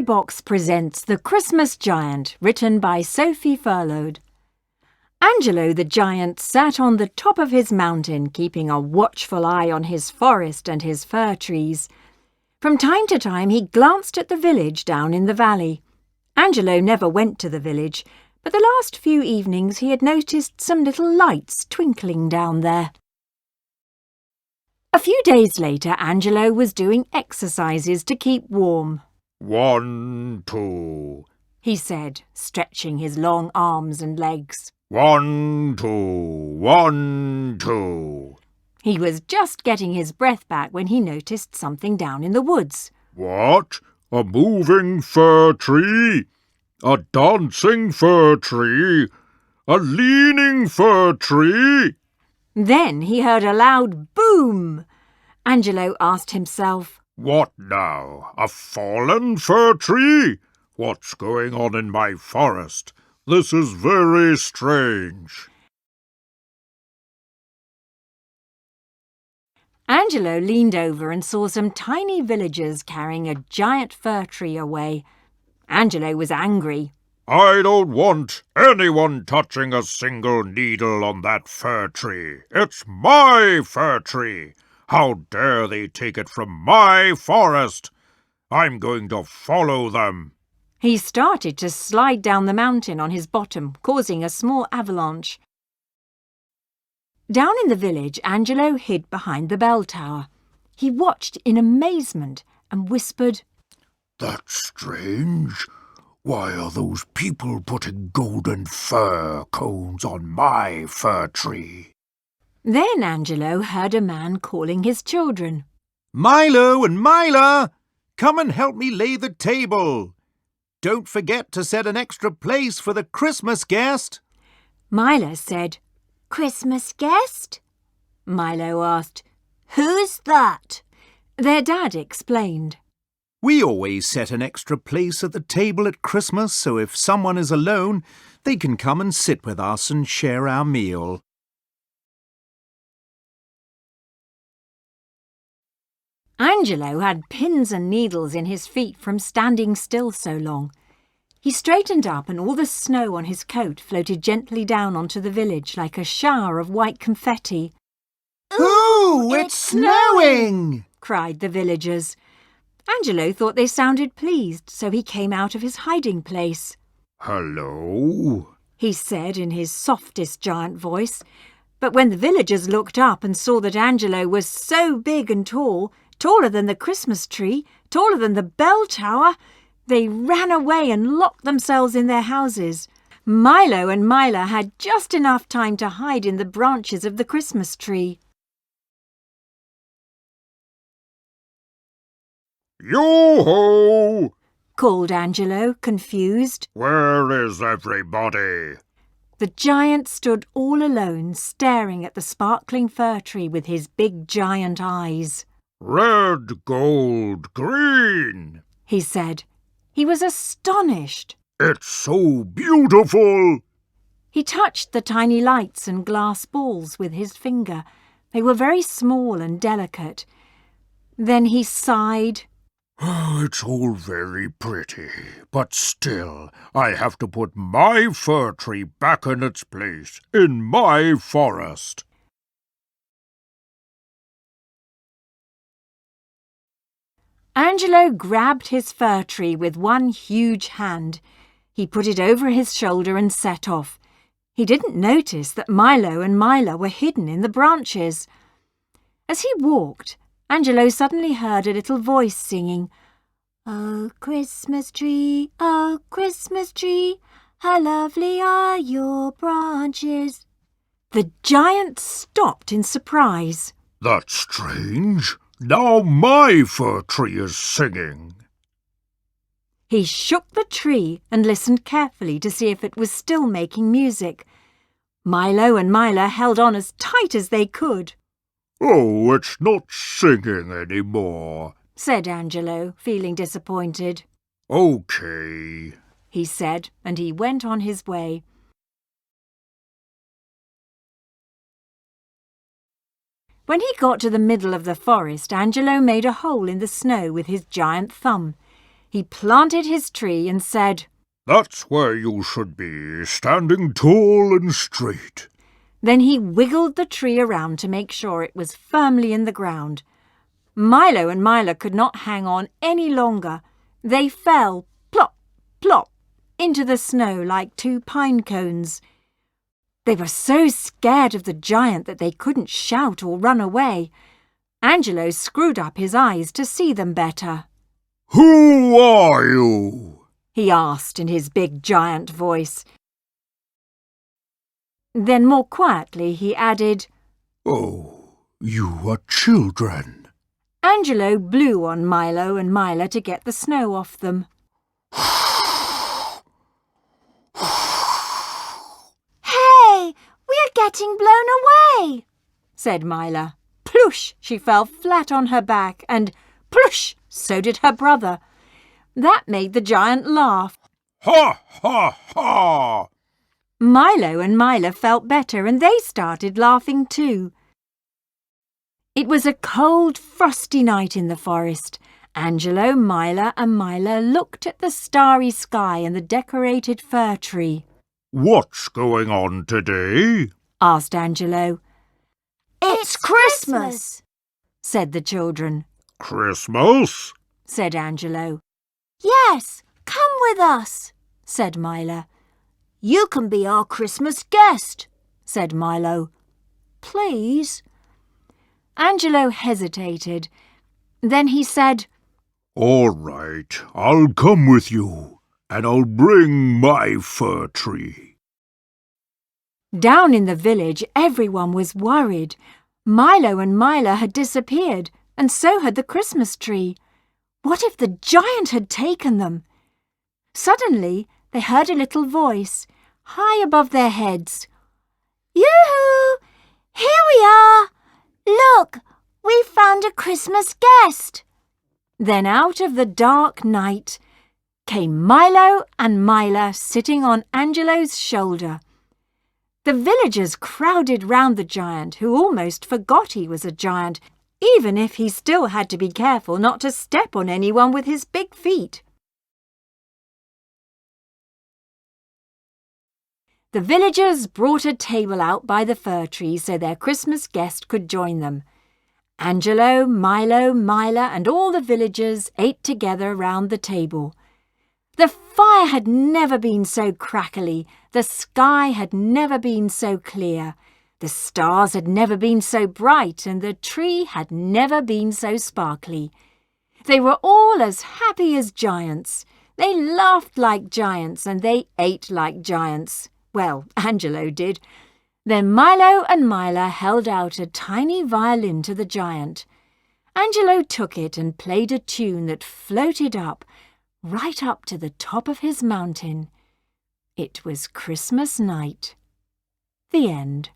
Box presents The Christmas Giant, written by Sophie Furload. Angelo the giant sat on the top of his mountain, keeping a watchful eye on his forest and his fir trees. From time to time he glanced at the village down in the valley. Angelo never went to the village, but the last few evenings he had noticed some little lights twinkling down there. A few days later, Angelo was doing exercises to keep warm. 1, 2, he said, stretching his long arms and legs. 1, 2, 1, 2. He was just getting his breath back when he noticed something down in the woods. What? A moving fir tree? A dancing fir tree? A leaning fir tree? Then he heard a loud boom. Angelo asked himself, What now? A fallen fir tree? What's going on in my forest? This is very strange. Angelo leaned over and saw some tiny villagers carrying a giant fir tree away. Angelo was angry. I don't want anyone touching a single needle on that fir tree. It's my fir tree. How dare they take it from my forest? I'm going to follow them. He started to slide down the mountain on his bottom, causing a small avalanche. Down in the village, Angelo hid behind the bell tower. He watched in amazement and whispered, That's strange. Why are those people putting golden fir cones on my fir tree? Then Angelo heard a man calling his children. Milo and Mila, come and help me lay the table. Don't forget to set an extra place for the Christmas guest. Mila said, Christmas guest? Milo asked, Who's that? Their dad explained. We always set an extra place at the table at Christmas, so if someone is alone, they can come and sit with us and share our meal. Angelo had pins and needles in his feet from standing still so long. He straightened up and all the snow on his coat floated gently down onto the village like a shower of white confetti. Ooh, it's snowing! Cried the villagers. Angelo thought they sounded pleased, so he came out of his hiding place. Hello? He said in his softest giant voice. But when the villagers looked up and saw that Angelo was so big and tall, taller than the Christmas tree, taller than the bell tower, they ran away and locked themselves in their houses. Milo and Mila had just enough time to hide in the branches of the Christmas tree. Yo-ho! Called Angelo, confused. Where is everybody? The giant stood all alone, staring at the sparkling fir tree with his big giant eyes. Red, gold, green. He said. He was astonished. It's so beautiful. He touched the tiny lights and glass balls with his finger. They were very small and delicate. Then he sighed. Oh, it's all very pretty, but still, I have to put my fir tree back in its place, in my forest. Angelo grabbed his fir tree with one huge hand. He put it over his shoulder and set off. He didn't notice that Milo and Mila were hidden in the branches. As he walked, Angelo suddenly heard a little voice singing, Oh, Christmas tree, how lovely are your branches. The giant stopped in surprise. That's strange. Now my fir tree is singing. He shook the tree and listened carefully to see if it was still making music. Milo and Mila held on as tight as they could. Oh, it's not singing anymore, said Angelo, feeling disappointed. Okay, he said, and he went on his way. When he got to the middle of the forest, Angelo made a hole in the snow with his giant thumb. He planted his tree and said, "That's where you should be, standing tall and straight." Then he wiggled the tree around to make sure it was firmly in the ground. Milo and Mila could not hang on any longer. They fell, plop, plop, into the snow like two pine cones. They were so scared of the giant that they couldn't shout or run away. Angelo screwed up his eyes to see them better. "Who are you?" he asked in his big giant voice. Then more quietly he added, "Oh, you are children." Angelo blew on Milo and Mila to get the snow off them. "Hey, we're getting blown away," said Mila. Plush! She fell flat on her back, and plush! So did her brother. That made the giant laugh. "Ha, ha, ha!" Milo and Mila felt better, and they started laughing too. It was a cold, frosty night in the forest. Angelo, Mila and Mila looked at the starry sky and the decorated fir tree. "What's going on today?" asked Angelo. It's Christmas, said the children. "Christmas?" said Angelo. Yes, come with us, said Mila. You can be our Christmas guest, said Milo. Please? Angelo hesitated. Then he said, "All right, I'll come with you, and I'll bring my fir tree." Down in the village, everyone was worried. Milo and Mila had disappeared, and so had the Christmas tree. What if the giant had taken them? Suddenly, they heard a little voice, high above their heads. Yoo-hoo! Here we are! Look, we found a Christmas guest. Then out of the dark night came Milo and Mila sitting on Angelo's shoulder. The villagers crowded round the giant, who almost forgot he was a giant, even if he still had to be careful not to step on anyone with his big feet. The villagers brought a table out by the fir tree so their Christmas guest could join them. Angelo, Milo, Mila and all the villagers ate together round the table. The fire had never been so crackly, the sky had never been so clear, the stars had never been so bright, and the tree had never been so sparkly. They were all as happy as giants. They laughed like giants, and they ate like giants. Well, Angelo did. Then Milo and Mila held out a tiny violin to the giant. Angelo took it and played a tune that floated up, right up to the top of his mountain. It was Christmas night. The end.